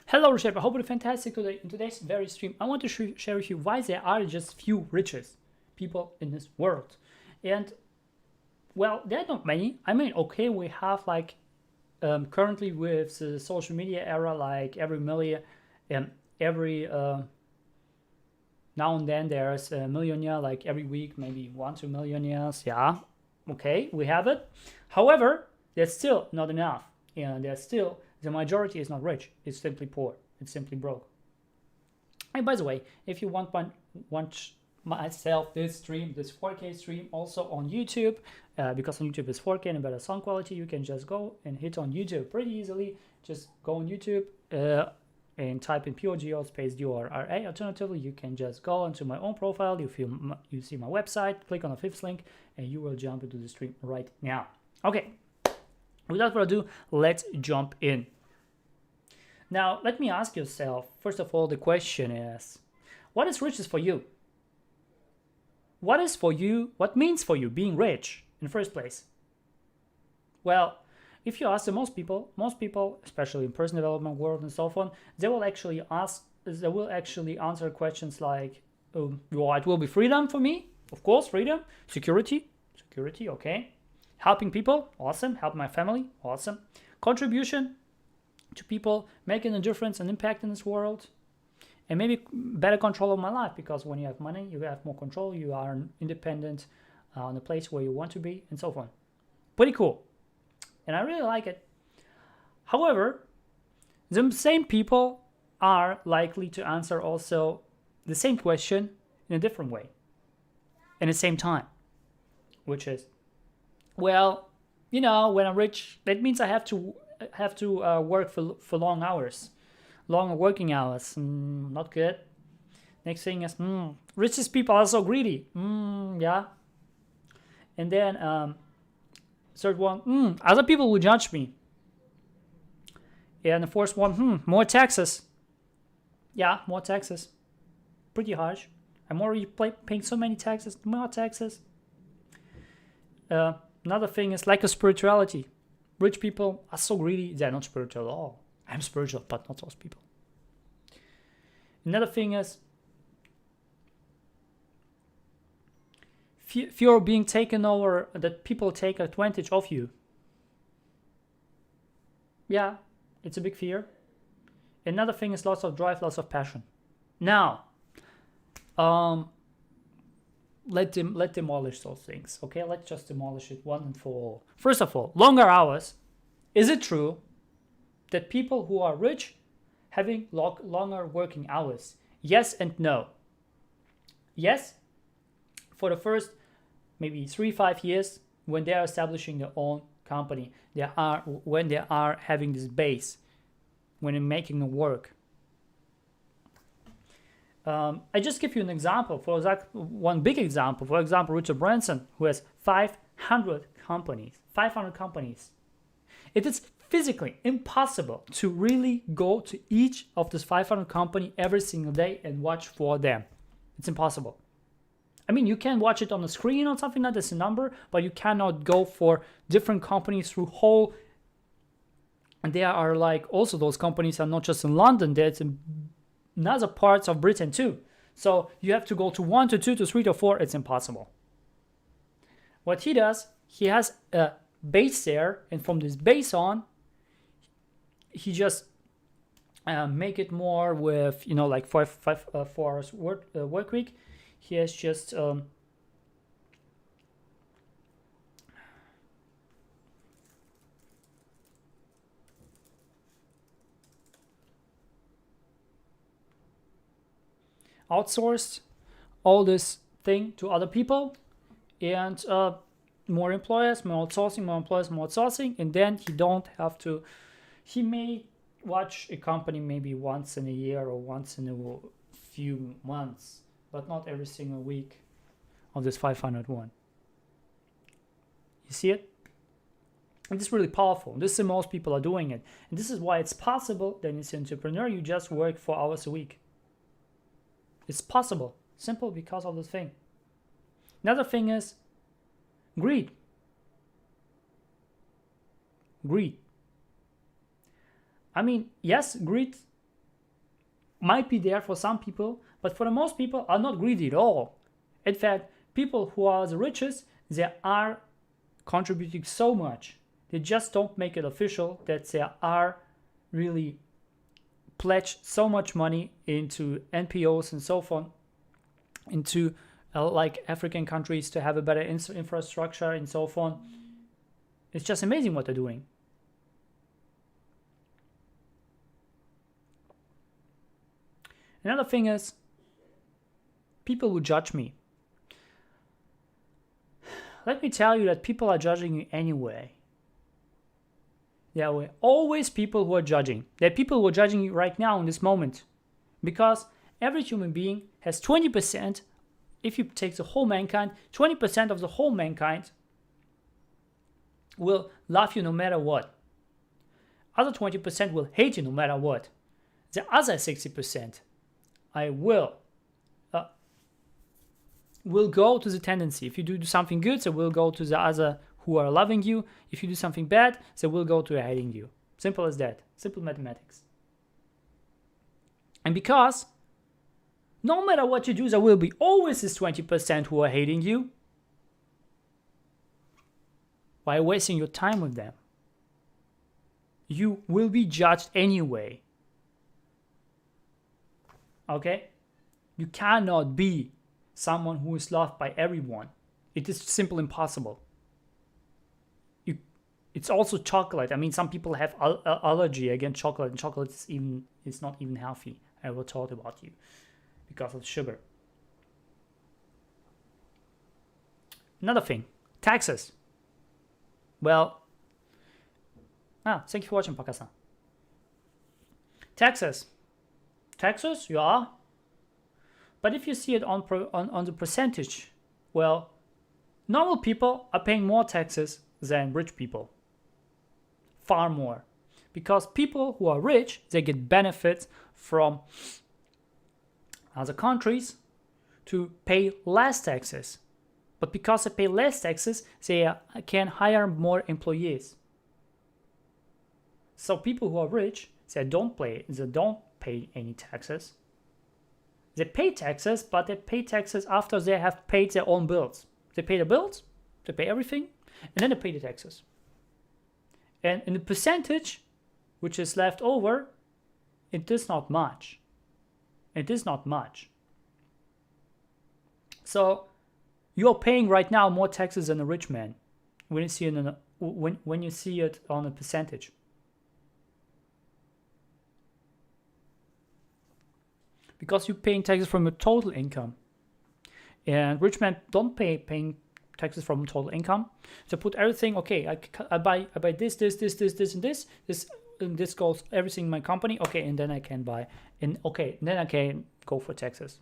Hello, Reshaper. I hope you're fantastic today. In today's very stream, I want to share with you why there are just few richest people in this world. And, well, there are not many. I mean, okay, we have like, currently with the social media era, like every million, every, now and then there's a millionaire, like every week, maybe 1-2 millionaires. Yeah, okay, we have it. However, that's still not enough. And there's still, the majority is not rich. It's simply poor. It's simply broke. And by the way, if you want myself this stream, this 4K stream, also on YouTube, because on YouTube is 4K and better sound quality, you can just go and hit on YouTube pretty easily. Just go on YouTube and type in pogodora space DORA. Alternatively, you can just go onto my own profile. You see my website, click on the fifth link, and you will jump into the stream right now. Okay. Without further ado, let's jump in. Now, let me ask yourself, first of all, the question is, what is riches for you? What is for you, what means for you being rich in the first place? Well, if you ask most people, especially in personal development world and so on, they will actually answer questions like, well, it will be freedom for me, of course, freedom, security, okay. Helping people, awesome. Help my family, awesome. Contribution to people, making a difference and impact in this world. And maybe better control of my life, because when you have money, you have more control. You are independent on the place where you want to be and so on. Pretty cool. And I really like it. However, the same people are likely to answer also the same question in a different way. In the same time, which is, well, you know, when I'm rich, that means I have to work for long hours, long working hours. Not good. Next thing is, richest people are so greedy. Yeah. And then third one, other people will judge me. And the fourth one, more taxes. Yeah, more taxes. Pretty harsh. I'm already paying so many taxes. More taxes. Another thing is lack of spirituality. Rich people are so greedy, they're not spiritual at all. I'm spiritual, but not those people. Another thing is fear of being taken over, that people take advantage of you. Yeah, it's a big fear. Another thing is lots of drive, lots of passion. Now, let's demolish those things, okay? Let's just demolish it once and for all. First of all, longer hours. Is it true that people who are rich having longer working hours? Yes and no. Yes, for the first maybe 3-5 years when they are establishing their own company, when they are having this base, when they're making the work. I just give you an example. One big example. For example, Richard Branson, who has 500 companies. 500 companies. It is physically impossible to really go to each of these 500 companies every single day and watch for them. It's impossible. I mean, you can watch it on the screen or something like that, that's a number, but you cannot go for different companies through whole. And there are like, also those companies are not just in London, there's in other parts of Britain too. So you have to go to 1 to 2 to 3 to 4. It's impossible. What he does, he has a base there, and from this base on, he just make it more with, like 4 hours work week. He has just outsourced all this thing to other people, and more employers, more outsourcing, and then he may watch a company maybe once in a year or once in a few months, but not every single week of this 501. You see it? And this is really powerful. This is most people are doing it. And this is why it's possible that as an entrepreneur, you just work 4 hours a week. It's possible. Simple because of this thing. Another thing is greed. Greed. I mean, yes, greed might be there for some people, but for the most people are not greedy at all. In fact, people who are the richest, they are contributing so much. They just don't make it official that they are really pledged so much money into NPOs and so on, into like African countries to have a better infrastructure and so on. It's just amazing what they're doing. Another thing is, people will judge me. Let me tell you that people are judging you anyway. There are always people who are judging. There are people who are judging you right now in this moment. Because every human being has 20%, if you take the whole mankind, 20% of the whole mankind will love you no matter what. Other 20% will hate you no matter what. The other 60% will go to the tendency. If you do something good, they will go to the other who are loving you. If you do something bad, they will go to hating you. Simple as that. Simple mathematics. And because no matter what you do, there will be always this 20% who are hating you, why wasting your time with them? You will be judged anyway. Okay? You cannot be someone who is loved by everyone. It is simply impossible. It's also chocolate. I mean, some people have allergy against chocolate, and chocolate is not even healthy. I will talk about you because of sugar. Another thing, taxes. Well, thank you for watching, Pakistan. Taxes, yeah. But if you see it on the percentage, well, normal people are paying more taxes than rich people. Far more. Because people who are rich, they get benefits from other countries to pay less taxes. But because they pay less taxes, they can hire more employees. So people who are rich, they don't pay any taxes. They pay taxes, but they pay taxes after they have paid their own bills. They pay the bills, they pay everything, and then they pay the taxes. And in the percentage, which is left over, it is not much. It is not much. So you're paying right now more taxes than a rich man when you see it when you see it on a percentage. Because you're paying taxes from your total income. And rich men don't paying taxes from total income. So put everything, okay, I buy this, and this goes everything in my company, okay, and then I can buy, and okay, then I can go for taxes.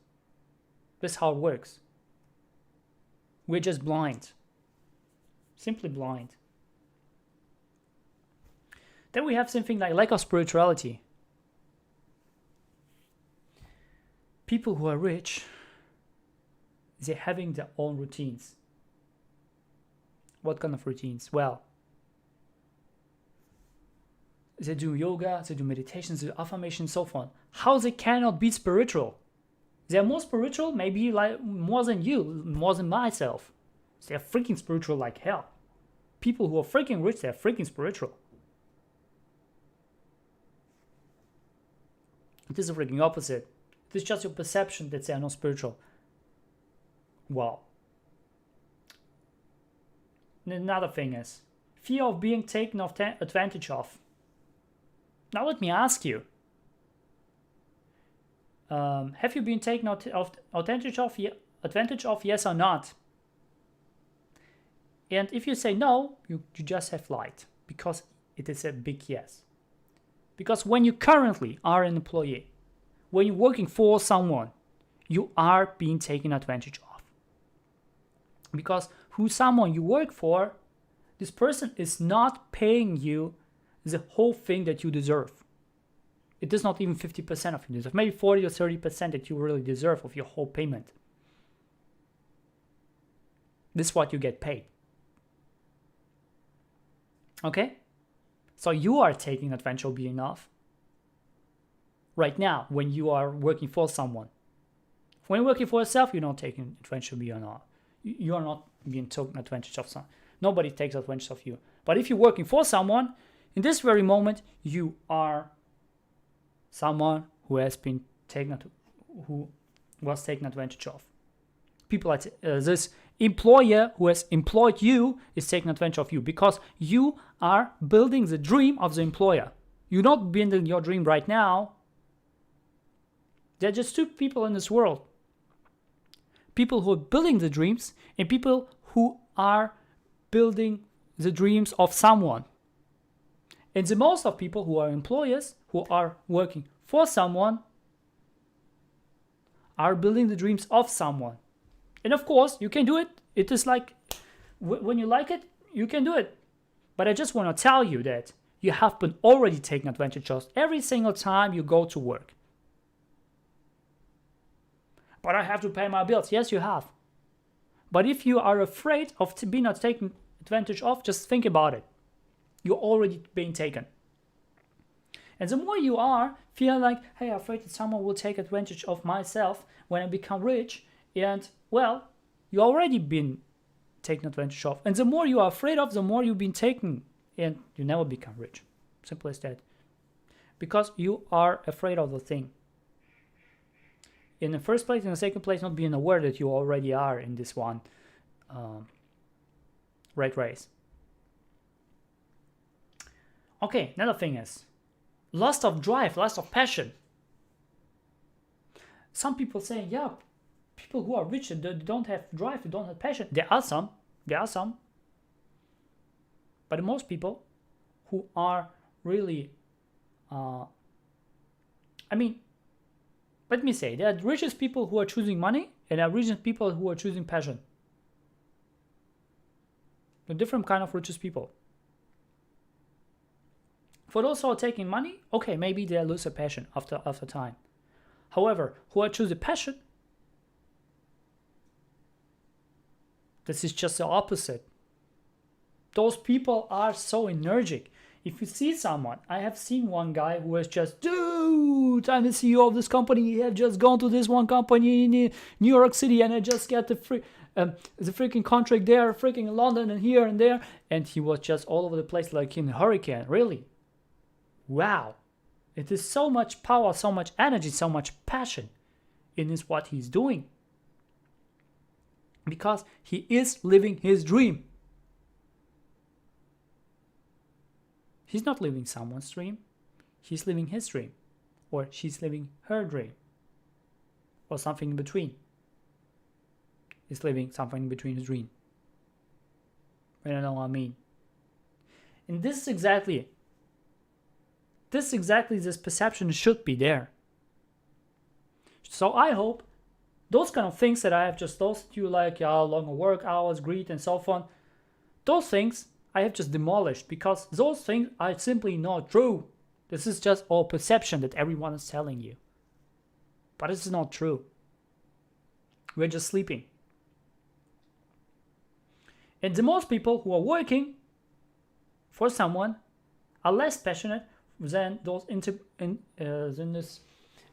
This is how it works. We're just blind. Simply blind. Then we have something like lack of spirituality. People who are rich, they're having their own routines. What kind of routines? Well, they do yoga, they do meditations, they do affirmation, so on. How they cannot be spiritual? They're more spiritual, maybe like more than you, more than myself. They're freaking spiritual like hell. People who are freaking rich, they're freaking spiritual. It is the freaking opposite. It is just your perception that they are not spiritual. Wow. Another thing is fear of being taken advantage of. Now let me ask you. Have you been taken advantage of, yes or not? And if you say no, you just have lied, because it is a big yes. Because when you currently are an employee, when you're working for someone, you are being taken advantage of. Because who someone you work for, this person is not paying you the whole thing that you deserve. It is not even 50% of you deserve, maybe 40 or 30% that you really deserve of your whole payment. This is what you get paid. Okay? So you are taking advantage of being off. right now when you are working for someone. When you're working for yourself, you're not taking advantage of you or not. You are not being taken advantage of someone. Nobody takes advantage of you. But if you're working for someone, in this very moment, you are someone who has been who was taken advantage of. People like this employer who has employed you is taking advantage of you because you are building the dream of the employer. You're not building your dream right now. There are just two people in this world. People who are building the dreams and people who are building the dreams of someone. And the most of people who are employers, who are working for someone, are building the dreams of someone. And of course, you can do it. It is like, when you like it, you can do it. But I just want to tell you that you have been already taken advantage of every single time you go to work. But I have to pay my bills. Yes, you have. But if you are afraid of being not taken advantage of, just think about it. You're already being taken. And the more you are feeling like, hey, I'm afraid that someone will take advantage of myself when I become rich, and well, you already been taken advantage of. And the more you are afraid of, the more you've been taken, and you never become rich. Simple as that. Because you are afraid of the thing. In the first place, in the second place, not being aware that you already are in this one rat race. Okay, another thing is loss of drive, loss of passion. Some people say, yeah, people who are rich, they don't have drive, they don't have passion. There are some. But most people who are really, let me say, there are richest people who are choosing money, and there are richest people who are choosing passion. A different kind of richest people. For those who are taking money, okay, maybe they lose their passion after time. However, who are choosing passion, this is just the opposite. Those people are so energetic. If you see someone, I have seen one guy who was just, dude, I'm the CEO of this company. I have just gone to this one company in New York City, and I just got the freaking contract there, freaking in London and here and there. And he was just all over the place like in a hurricane. Really? Wow. It is so much power, so much energy, so much passion in what he's doing. Because he is living his dream. He's not living someone's dream. He's living his dream. Or she's living her dream. Or something in between. He's living something in between his dream. I don't know what I mean. And this is exactly it. This perception should be there. So I hope those kind of things that I have just told you, like longer work hours, greed, and so on, those things I have just demolished because those things are simply not true. This is just all perception that everyone is telling you. But this is not true. We're just sleeping. And the most people who are working for someone are less passionate than those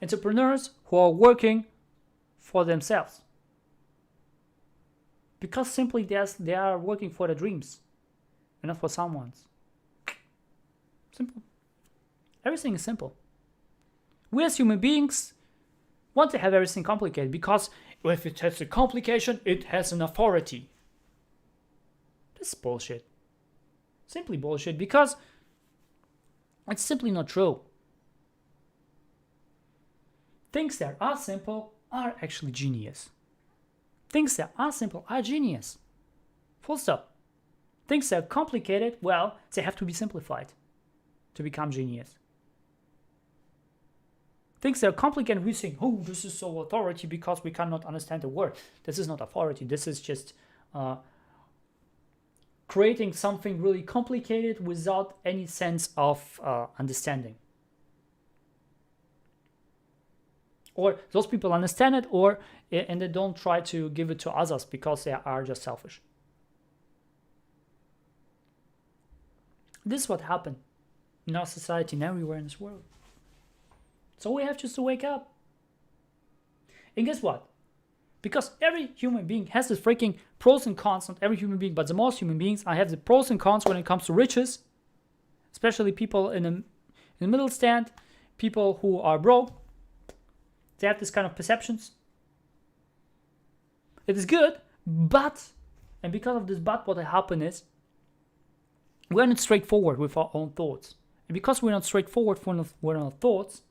entrepreneurs who are working for themselves. Because simply they are working for their dreams. And not for someone's. Simple. Everything is simple. We as human beings want to have everything complicated because if it has a complication, it has an authority. This is bullshit. Simply bullshit because it's simply not true. Things that are simple are actually genius. Things that are simple are genius. Full stop. Things that are complicated, well, they have to be simplified to become genius. Things that are complicated, we think, oh, this is so authority because we cannot understand the word. This is not authority. This is just creating something really complicated without any sense of understanding. Or those people understand it, and they don't try to give it to others because they are just selfish. This is what happened in our society and everywhere in this world. So we have just to wake up. And guess what? Because every human being has this freaking pros and cons, not every human being, but the most human beings, I have the pros and cons when it comes to riches, especially people in the middle stand, people who are broke. They have this kind of perceptions. It is good, but, and because of this but, what will happen is we're not straightforward with our own thoughts. And because we're not straightforward with our thoughts,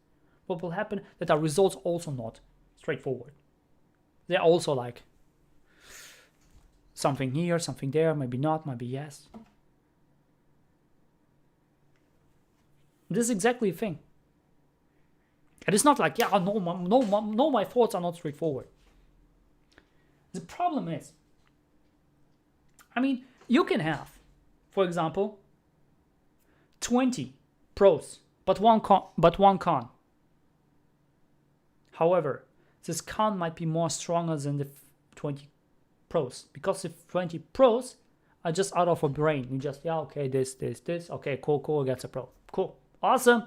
what will happen that our results also not straightforward. They're also like something here, something there, maybe not, maybe yes. This is exactly the thing. And it's not like, yeah, no, my thoughts are not straightforward. The problem is, I mean, you can have, for example, 20 pros, but one con. However, this con might be more stronger than the 20 pros, because the 20 pros are just out of our brain. We just, yeah, okay, this, okay, cool, that's a pro. Cool, awesome.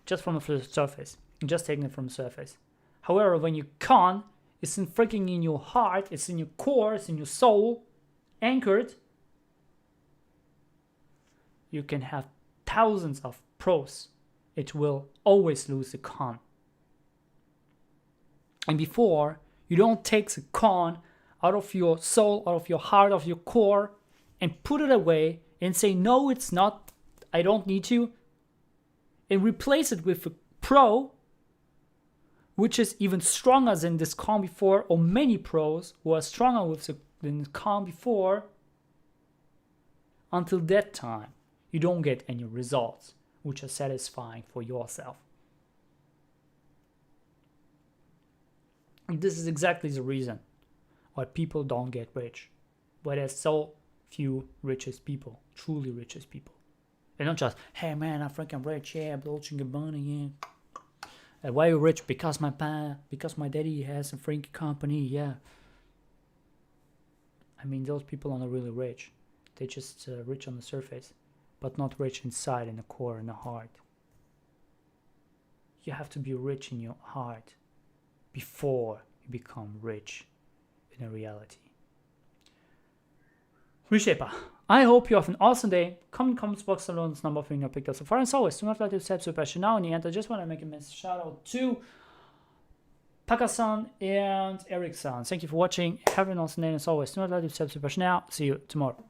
Just from the surface, just taking it from the surface. However, when you con, it's freaking in your heart, it's in your core, it's in your soul, anchored. You can have thousands of pros. It will always lose the con. And before, you don't take the con out of your soul, out of your heart, out of your core, and put it away and say, no, it's not, I don't need to, and replace it with a pro, which is even stronger than this con before, or many pros who are stronger than the con before. Until that time, you don't get any results which are satisfying for yourself. And this is exactly the reason why people don't get rich, why there's so few richest people, truly richest people. They're not just, hey man, I'm freaking rich, yeah, Dolce & Gabbana, yeah. Why are you rich? Because my daddy has a freaking company, yeah. I mean, those people are not really rich. They're just rich on the surface, but not rich inside, in the core, in the heart. You have to be rich in your heart before you become rich in a reality. Reshaper, I hope you have an awesome day. Comments box below on this number of your picked up so far. And as always, do not let yourself super passion now. In the end, I just want to make a shout out to Pakasan and Eric-san. Thank you for watching. Have an awesome day. And as always, do not let yourself super passion now. See you tomorrow.